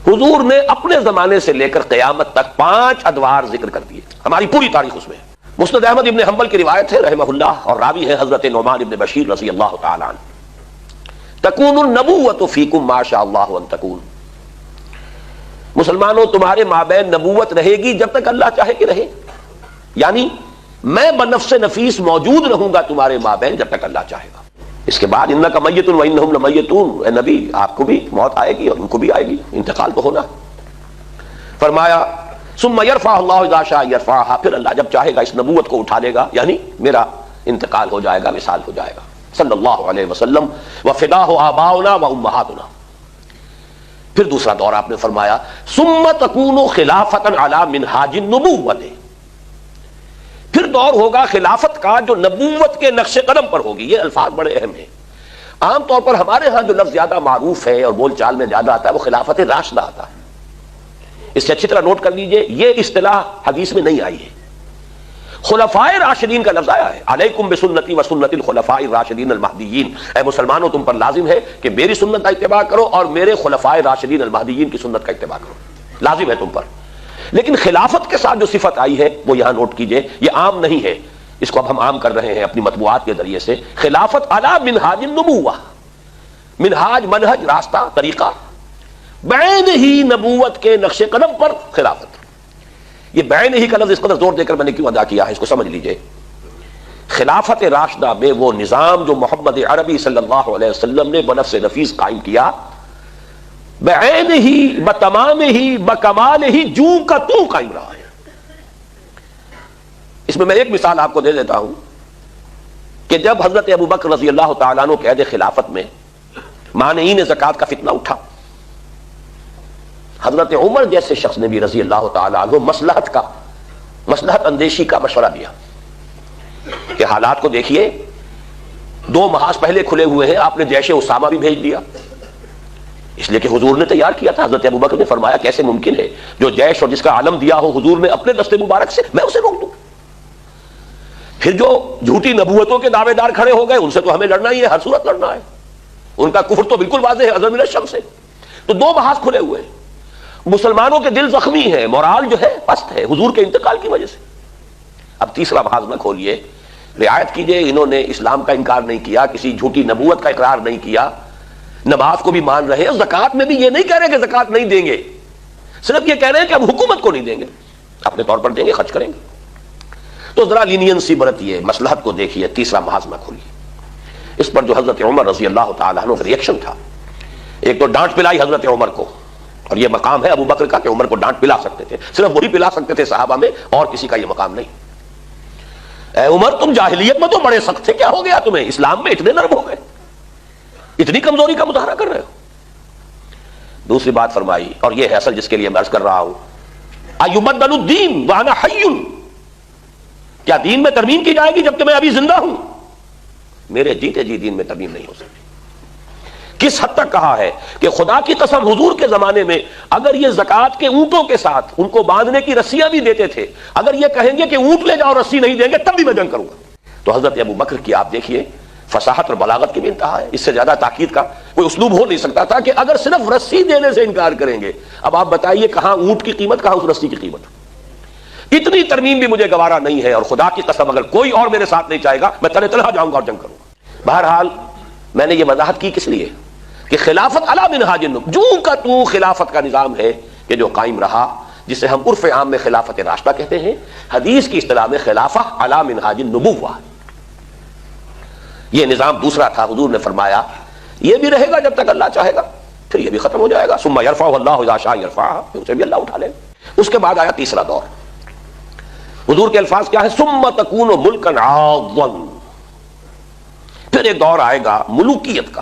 حضور نے اپنے زمانے سے لے کر قیامت تک 5 ادوار ذکر کر دیے، ہماری پوری تاریخ اس میں ہے۔ مسند احمد ابن حنبل کی روایت ہے رحمہ اللہ، اور راوی ہے حضرت نعمان ابن بشیر رضی اللہ تعالی عنہ، تکون النبوۃ فیکم ما شاء اللہ ان تکون، مسلمانوں تمہارے مابین نبوت رہے گی جب تک اللہ چاہے کہ رہے، یعنی میں بنفس نفیس موجود رہوں گا تمہارے مابین جب تک اللہ چاہے گا۔ اس کے بعد انک میت و انہم لمیتون، اے نبی آپ کو بھی موت آئے گی اور ان کو بھی آئے گی، انتقال تو ہونا ہے۔ فرمایا ثم یرفع اللہ اذا شاء یرفعها، پھر اللہ جب چاہے گا اس نبوت کو اٹھا لے گا، یعنی میرا انتقال ہو جائے گا، وصال ہو جائے گا صلی اللہ علیہ وسلم، وفداہ آباؤنا و امہاتنا۔ پھر دوسرا دور آپ نے فرمایا ثم تکون خلافۃ علی منہاج النبوۃ، پھر دور ہوگا خلافت کا جو نبوت کے نقش قدم پر ہوگی۔ یہ الفاظ بڑے اہم ہیں، عام طور پر ہمارے ہاں جو لفظ زیادہ معروف ہے اور بول چال میں زیادہ آتا ہے وہ خلافت راشدہ آتا ہے، اس سے اچھی طرح نوٹ کر لیجئے یہ اصطلاح حدیث میں نہیں آئی ہے۔ خلفائے راشدین کا لفظ آیا ہے، علیکم بسنتی و سنت الخلفاء الراشدین المہدیین، اے مسلمانوں تم پر لازم ہے کہ میری سنت کا اتباع کرو اور میرے خلفائے راشدین المہدیین کی سنت کا اتباع کرو، لازم ہے تم پر۔ لیکن خلافت کے ساتھ جو صفت آئی ہے وہ یہاں نوٹ کیجئے، یہ عام نہیں ہے، اس کو اب ہم عام کر رہے ہیں اپنی مطبوعات کے ذریعے سے۔ خلافت علی منہاج النبوہ، منہاج منہج راستہ طریقہ، بعین ہی نبوت کے نقش قدم پر خلافت۔ یہ بعین ہی کا لفظ اس قدر زور دے کر میں نے کیوں ادا کیا ہے اس کو سمجھ لیجئے۔ خلافت راشدہ میں وہ نظام جو محمد عربی صلی اللہ علیہ وسلم نے بنفس نفیس قائم کیا، بعین ہی بتمام ہی بکمال ہی جو کا تو قائم رہا ہے۔ اس میں ایک مثال آپ کو دے دیتا ہوں کہ جب حضرت ابو بکر رضی اللہ تعالیٰ عنہ قید خلافت میں مانعین زکوٰۃ کا فتنہ اٹھا، حضرت عمر جیسے شخص نے بھی رضی اللہ تعالیٰ عنہ مصلحت اندیشی کا مشورہ دیا کہ حالات کو دیکھیے، 2 محاذ پہلے کھلے ہوئے ہیں، آپ نے جیش اسامہ بھی بھیج دیا، اس لیے کہ حضور نے تیار کیا تھا۔ حضرت ابوبکر نے فرمایا کیسے ممکن ہے جو جیش اور جس کا علم دیا ہو حضور نے اپنے دست مبارک سے، میں اسے روک دوں؟ پھر جو جھوٹی نبوتوں کے دعوے دار کھڑے ہو گئے ان سے تو ہمیں لڑنا ہی ہے، ہر صورت لڑنا ہے، ان کا کفر تو بالکل واضح ہے ازل من الشمس سے۔ تو 2 محاذ کھلے ہوئے ہیں، مسلمانوں کے دل زخمی ہیں، مورال جو ہے پست ہے حضور کے انتقال کی وجہ سے۔ اب تیسرا محاذ نہ کھولیے، رعایت کیجئے، انہوں نے اسلام کا انکار نہیں کیا، کسی جھوٹی نبوت کا اقرار نہیں کیا، نماز کو بھی مان رہے ہیں، زکوٰۃ میں بھی یہ نہیں کہہ رہے کہ زکوٰۃ نہیں دیں گے، صرف یہ کہہ رہے ہیں کہ ہم حکومت کو نہیں دیں گے، اپنے طور پر دیں گے، خرچ کریں گے۔ تو ذرا لینینسی برتیے، مصلحت کو دیکھیے، تیسرا محاذ نہ کھولیے۔ اس پر جو حضرت عمر رضی اللہ تعالیٰ عنہ کا ریئیکشن تھا، ایک تو ڈانٹ پلائی حضرت عمر کو، اور یہ مقام ہے ابو بکر کا کہ عمر کو ڈانٹ پلا سکتے تھے، صرف وہی پلا سکتے تھے صحابہ میں، اور کسی کا یہ مقام نہیں۔ اے عمر تم جاہلیت میں تو بڑے سخت تھے، کیا ہو گیا تمہیں؟ اسلام میں اتنے نرم ہو گئے، اتنی کمزوری کا مظاہرہ کر رہے ہو۔ دوسری بات فرمائی، اور یہ ہے اصل جس کے لیے میں عرض کر رہا ہوں، ایبدل الدین وانا حی، کیا دین میں ترمیم کی جائے گی جبکہ میں ابھی زندہ ہوں؟ میرے جیتے جی دین میں ترمیم نہیں ہو سکتی۔ کس حد تک کہا ہے کہ خدا کی قسم حضور کے زمانے میں اگر یہ زکوٰۃ کے اونٹوں کے ساتھ ان کو باندھنے کی رسیاں بھی دیتے تھے، اگر یہ کہیں گے کہ اونٹ لے جاؤ رسی نہیں دیں گے تب بھی میں جنگ کروں گا۔ تو حضرت ابو بکر کی آپ دیکھیے فصاحت اور بلاغت کی بھی انتہا ہے، اس سے زیادہ تاکید کا کوئی اسلوب ہو نہیں سکتا تھا کہ اگر صرف رسی دینے سے انکار کریں گے، اب آپ بتائیے کہاں اونٹ کی قیمت، کہاں اس رسی کی قیمت؟ اتنی ترمیم بھی مجھے گوارا نہیں ہے، اور خدا کی قسم اگر کوئی اور میرے ساتھ نہیں چاہے گا میں تلے تلہا جاؤں گا اور جنگ کروں گا۔ بہرحال میں نے یہ وضاحت کی کس لیے کہ خلافت علی منہاج النبوۃ، جو کا تو خلافت کا نظام ہے کہ جو قائم رہا، جسے ہم عرف عام میں خلافت راشدہ کہتے ہیں، حدیث کی اصطلاح میں خلافہ علی منہاج النبوہ، یہ نظام دوسرا تھا۔ حضور نے فرمایا یہ بھی رہے گا جب تک اللہ چاہے گا، پھر یہ بھی ختم ہو جائے گا، ثم یرفع اللہ اذا شاء یرفع، پھر اسے بھی اللہ اٹھا لے گا۔ اس کے بعد آیا تیسرا دور، حضور کے الفاظ کیا ہے؟ ثم تکون ملکا عاضا، پھر ایک دور آئے گا ملوکیت کا،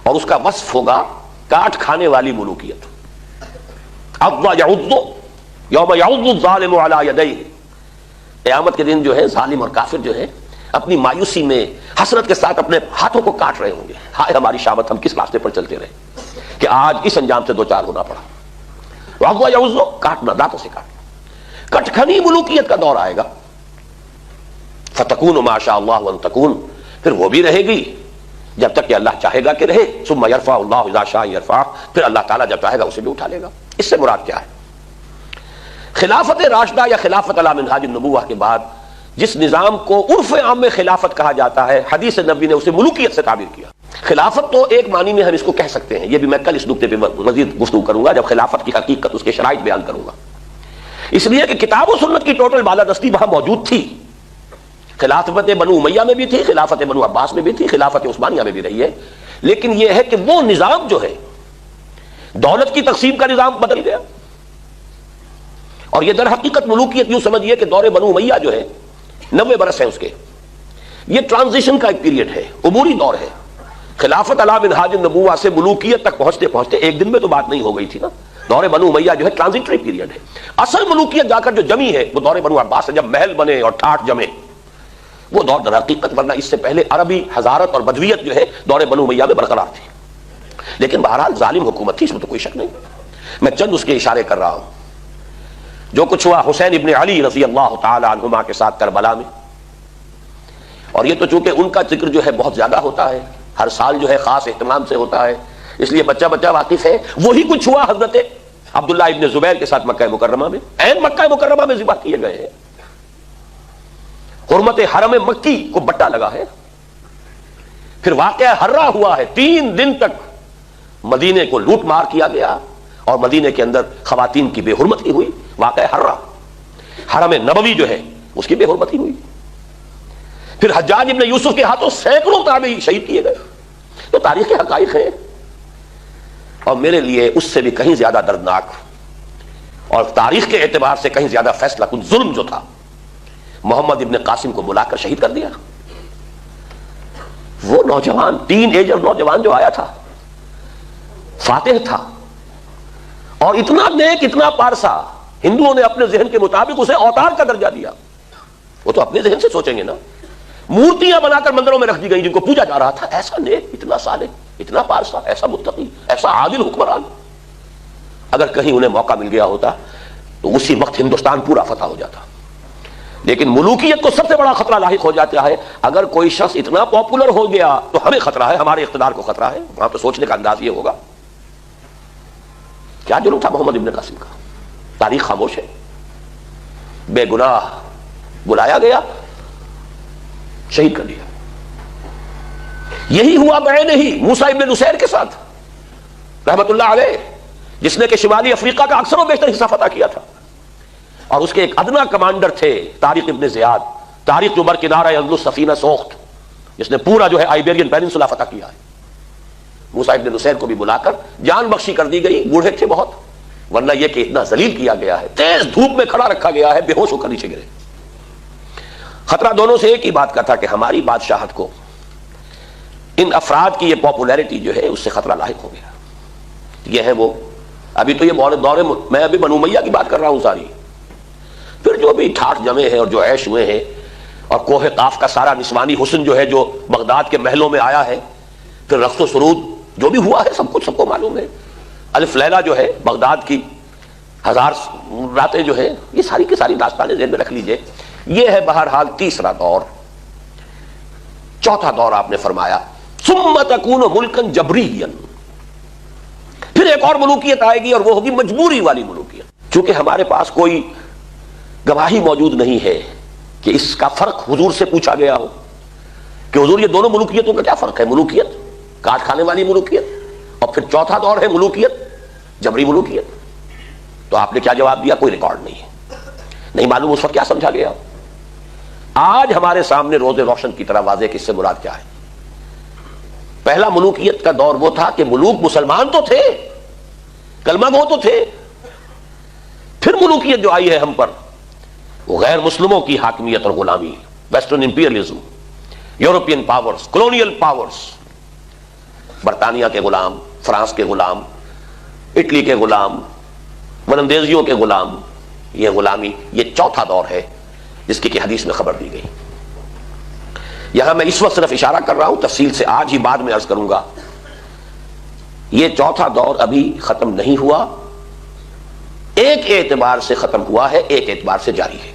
اور اس کا وصف ہوگا کاٹ کھانے والی ملوکیت۔ عض یعض یوم یعض الظالم علی یدیہ، قیامت کے دن جو ہے ظالم اور کافر جو ہے اپنی مایوسی میں حسرت کے ساتھ اپنے ہاتھوں کو کاٹ رہے ہوں گے، ہائے ہماری شامت، ہم کس راستے پر چلتے رہے کہ آج اس انجام سے دوچار ہونا پڑا۔ عض یعض، کاٹنا، دانتوں سے کاٹنا۔ کٹکھنی ملوکیت کا دور آئے گا، فتکون ما شاء اللہ ان تکون، پھر وہ بھی رہے گی جب تک کہ اللہ چاہے گا کہ رہے. ثم یرفع اللہ اذا شاء یرفع، پھر اللہ تعالیٰ جب چاہے گا اسے بھی اٹھا لے گا. اس سے مراد کیا ہے؟ خلافت راشدہ یا خلافت علی منہاج النبوہ کے بعد جس نظام کو عرف عام میں خلافت کہا جاتا ہے، حدیث نبی نے اسے ملوکیت سے تعبیر کیا. خلافت تو ایک معنی میں ہم اس کو کہہ سکتے ہیں، یہ بھی میں کل اس نقطے پہ مزید گفتگو کروں گا جب خلافت کی حقیقت، اس کے شرائط بیان کروں گا. اس لیے کہ کتاب و سنت کی ٹوٹل بالادستی وہاں موجود تھی. خلافت بنو امیہ میں بھی تھی، خلافت بنو عباس میں بھی تھی، خلافت عثمانیہ میں بھی رہی ہے. لیکن یہ ہے کہ وہ نظام جو ہے دولت کی تقسیم کا نظام بدل گیا، اور یہ در حقیقت ملوکیت یوں سمجھیے کہ دور بنو امیہ جو ہے 90 برس ہے اس کے، یہ ٹرانزیشن کا ایک پیریڈ ہے، عبوری دور ہے. خلافت علی منہاج النبوہ سے ملوکیت تک پہنچتے پہنچتے ایک دن میں تو بات نہیں ہو گئی تھی نا. دور بنو امیہ جو ہے ٹرانزیٹری پیریڈ ہے. اصل ملوکیت جا کر جو جمی ہے وہ دور بنو عباس سے، جب محل بنے اور ٹھاٹ جمے، وہ دور در حقیقت، ورنہ اس سے پہلے عربی حضارت اور بدویت جو ہے دور بنو امیہ میں برقرار تھی. لیکن بہرحال ظالم حکومت تھی، اس میں تو کوئی شک نہیں. میں چند اس کے اشارے کر رہا ہوں. جو کچھ ہوا حسین ابن علی رضی اللہ تعالی عنہما کے ساتھ کربلا میں، اور یہ تو چونکہ ان کا ذکر جو ہے بہت زیادہ ہوتا ہے، ہر سال جو ہے خاص اہتمام سے ہوتا ہے، اس لیے بچہ بچہ واقف ہے. وہی کچھ ہوا حضرت عبداللہ ابن زبیر کے ساتھ مکہ مکرمہ میں، عین مکہ مکرمہ میں ذبح کیے گئے ہیں. حرمت حرم مکی کو بٹا لگا ہے. پھر واقعہ ہررا ہوا ہے، 3 دن تک مدینے کو لوٹ مار کیا گیا اور مدینے کے اندر خواتین کی بے حرمتی ہوئی. واقعہ ہررا، حرم نبوی جو ہے اس کی بے حرمتی ہوئی. پھر حجاج ابن یوسف کے ہاتھوں سینکڑوں تابعی شہید کیے گئے. تو تاریخ کے حقائق ہیں. اور میرے لیے اس سے بھی کہیں زیادہ دردناک اور تاریخ کے اعتبار سے کہیں زیادہ فیصلہ کن ظلم جو تھا، محمد ابن قاسم کو بلا کر شہید کر دیا. وہ نوجوان، ٹین ایجر نوجوان جو آیا تھا، فاتح تھا اور اتنا نیک، اتنا پارسا، ہندوؤں نے اپنے ذہن کے مطابق اسے اوتار کا درجہ دیا. وہ تو اپنے ذہن سے سوچیں گے نا. مورتیاں بنا کر مندروں میں رکھ دی گئی جن کو پوجا جا رہا تھا. ایسا نیک، اتنا صالح، اتنا پارسا، ایسا متقی، ایسا عادل حکمران. اگر کہیں انہیں موقع مل گیا ہوتا تو اسی وقت ہندوستان پورا فتح ہو جاتا. لیکن ملوکیت کو سب سے بڑا خطرہ لاحق ہو جاتا ہے اگر کوئی شخص اتنا پاپولر ہو گیا تو ہمیں خطرہ ہے، ہمارے اقتدار کو خطرہ ہے. وہاں تو سوچنے کا انداز یہ ہوگا کیا جرم تھا محمد ابن قاسم کا. تاریخ خاموش ہے. بے گناہ بلایا گیا، شہید کر دیا. یہی ہوا بعینہ ہی موسیٰ ابن نصیر کے ساتھ رحمت اللہ علیہ، جس نے کہ شمالی افریقہ کا اکثر و بیشتر حصہ فتح کیا تھا. اور اس کے ایک ادنا کمانڈر تھے طارق ابن زیاد، طارق جو برکنارہ اندلس سفینہ سوخت، جس نے پورا جو ہے آئیبیرین پیننسولا فتح کیا ہے. موسیٰ ابن نصیر کو بھی بلا کر جان بخشی کر دی گئی. بوڑھے تھے بہت، ورنہ یہ کہ اتنا ذلیل کیا گیا ہے، تیز دھوپ میں کھڑا رکھا گیا ہے، بے ہوش ہو کر نیچے گرے. خطرہ دونوں سے ایک ہی بات کا تھا کہ ہماری بادشاہت کو ان افراد کی یہ پاپولیرٹی جو ہے اس سے خطرہ لاحق ہو گیا. یہ ہے وہ، ابھی تو یہ دور میں ابھی بنو امیہ کی بات کر رہا ہوں ساری. پھر جو بھی ٹھاٹ جمے ہیں اور جو عیش ہوئے ہیں، اور کوہ قاف کا سارا نسوانی حسن جو ہے جو بغداد کے محلوں میں آیا ہے، پھر رقص و سرود جو بھی ہوا ہے، سب کو معلوم ہے. الف لیلہ جو ہے بغداد کی 1000 راتیں جو ہے، یہ ساری کی ساری داستانیں ذہن میں رکھ لیجئے. یہ ہے بہرحال تیسرا دور. چوتھا دور آپ نے فرمایا ثم تکون ملکا جبریا، پھر ایک اور ملوکیت آئے گی اور وہ ہوگی مجبوری والی ملوکیت. چونکہ ہمارے پاس کوئی گواہی موجود نہیں ہے کہ اس کا فرق حضور سے پوچھا گیا ہو کہ حضور یہ دونوں ملوکیتوں کا کیا فرق ہے. ملوکیت کاٹ کھانے والی ملوکیت، اور پھر چوتھا دور ہے ملوکیت جبری ملوکیت. تو آپ نے کیا جواب دیا؟ کوئی ریکارڈ نہیں ہے، نہیں معلوم اس وقت کیا سمجھا گیا. آج ہمارے سامنے روز روشن کی طرح واضح کہ اس سے مراد کیا ہے. پہلا ملوکیت کا دور وہ تھا کہ ملوک مسلمان تو تھے، کلمہ گو تو تھے. پھر ملوکیت جو آئی ہے ہم پر وہ غیر مسلموں کی حاکمیت اور غلامی، western imperialism, European powers, colonial powers, برطانیہ کے غلام، فرانس کے غلام، اٹلی کے غلام، ولندیزیوں کے غلام. یہ غلامی، یہ چوتھا دور ہے جس کی کہ حدیث میں خبر دی گئی. یہاں میں اس وقت صرف اشارہ کر رہا ہوں، تفصیل سے آج ہی بعد میں عرض کروں گا. یہ چوتھا دور ابھی ختم نہیں ہوا، ایک اعتبار سے ختم ہوا ہے، ایک اعتبار سے جاری ہے.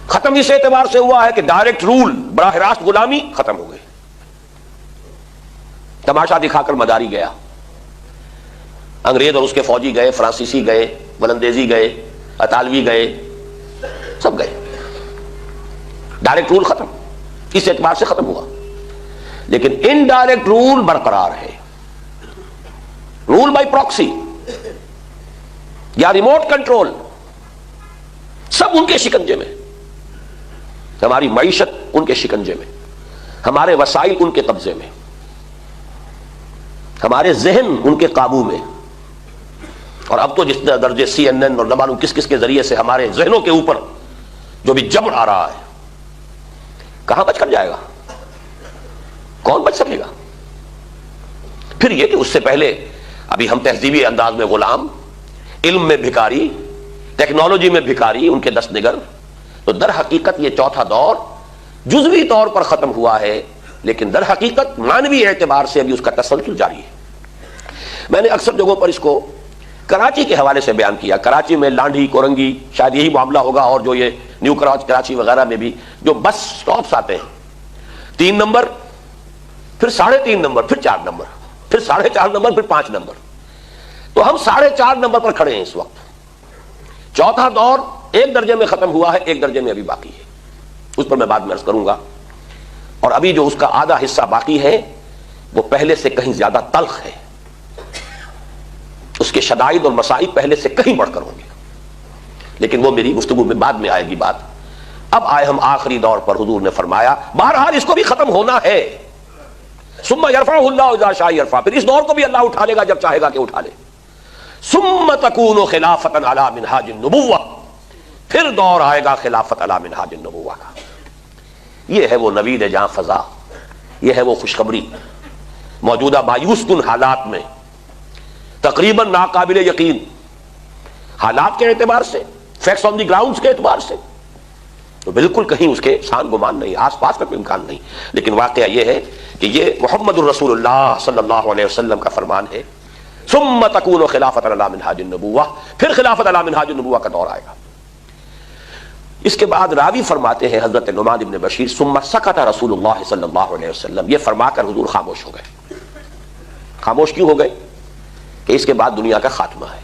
ختم اس اعتبار سے ہوا ہے کہ ڈائریکٹ رول، براہ راست غلامی ختم ہو گئی. تماشا دکھا کر مداری گیا، انگریز اور اس کے فوجی گئے، فرانسیسی گئے، ولندیزی گئے، اطالوی گئے، سب گئے، ڈائریکٹ رول ختم، اس اعتبار سے ختم ہوا۔ لیکن انڈائریکٹ رول برقرار ہے، رول بائی پراکسی یا ریموٹ کنٹرول، سب ان کے شکنجے میں، ہماری معیشت ان کے شکنجے میں، ہمارے وسائل ان کے قبضے میں، ہمارے ذہن ان کے قابو میں، اور اب تو جس درجے سی این این اور نہ معلوم کس کس کے ذریعے سے ہمارے ذہنوں کے اوپر جو بھی جبر آ رہا ہے، کہاں بچ کر جائے گا؟ کون بچ سکے گا؟ پھر یہ کہ اس سے پہلے ابھی ہم تہذیبی انداز میں غلام، علم میں بھکاری، ٹیکنالوجی میں بھکاری، ان کے دست نگر، تو در حقیقت یہ چوتھا دور جزوی طور پر ختم ہوا ہے، لیکن در حقیقت معنوی اعتبار سے ابھی اس کا تسلسل جاری ہے۔ میں نے اکثر جگہوں پر اس کو کراچی کے حوالے سے بیان کیا، کراچی میں لانڈھی، کورنگی، شاید یہی معاملہ ہوگا، اور جو یہ نیو کراچی وغیرہ میں بھی جو بس سٹاپس آتے ہیں، 3 نمبر، پھر 3.5 نمبر، پھر 4 نمبر، پھر 4.5 نمبر، پھر 5 نمبر، تو ہم 4.5 نمبر پر کھڑے ہیں اس وقت۔ چوتھا دور ایک درجے میں ختم ہوا ہے، ایک درجے میں ابھی باقی ہے، اس پر میں بعد میں عرض کروں گا، اور ابھی جو اس کا آدھا حصہ باقی ہے وہ پہلے سے کہیں زیادہ تلخ ہے، اس کے شدائد اور مصائب پہلے سے کہیں بڑھ کر ہوں گے، لیکن وہ میری گفتگو میں بعد میں آئے گی بات۔ اب آئے ہم آخری دور پر، حضور نے فرمایا بہرحال اس کو بھی ختم ہونا ہے، ثم یرفعہ اللہ اذا شاء یرفع، پھر اس دور کو بھی اللہ اٹھا لے گا جب چاہے گا کہ اٹھا لے، ثم تکون خلافۃ علی منہاج النبوہ، پھر دور آئے گا خلافت علی منہاج النبوہ کا۔ یہ ہے وہ نوید جہاں فضا، یہ ہے وہ خوشخبری موجودہ مایوس کن حالات میں، تقریباً ناقابل یقین حالات کے اعتبار سے، فیکٹس آن دی گراؤنڈز کے اعتبار سے تو بالکل کہیں اس کے شان گمان نہیں، آس پاس کا کوئی امکان نہیں، لیکن واقعہ یہ ہے کہ یہ محمد الرسول اللہ صلی اللہ علیہ وسلم کا فرمان ہے، ثم تکون خلافۃ علی منہاج النبوہ، پھر خلافت علی منہاج النبوہ کا دور آئے گا۔ اس کے بعد راوی فرماتے ہیں حضرت نعمان بن بشیر، ثم سکت رسول اللہ صلی اللہ علیہ وسلم، یہ فرما کر حضور خاموش ہو گئے۔ خاموش کیوں ہو گئے؟ کہ اس کے بعد دنیا کا خاتمہ ہے،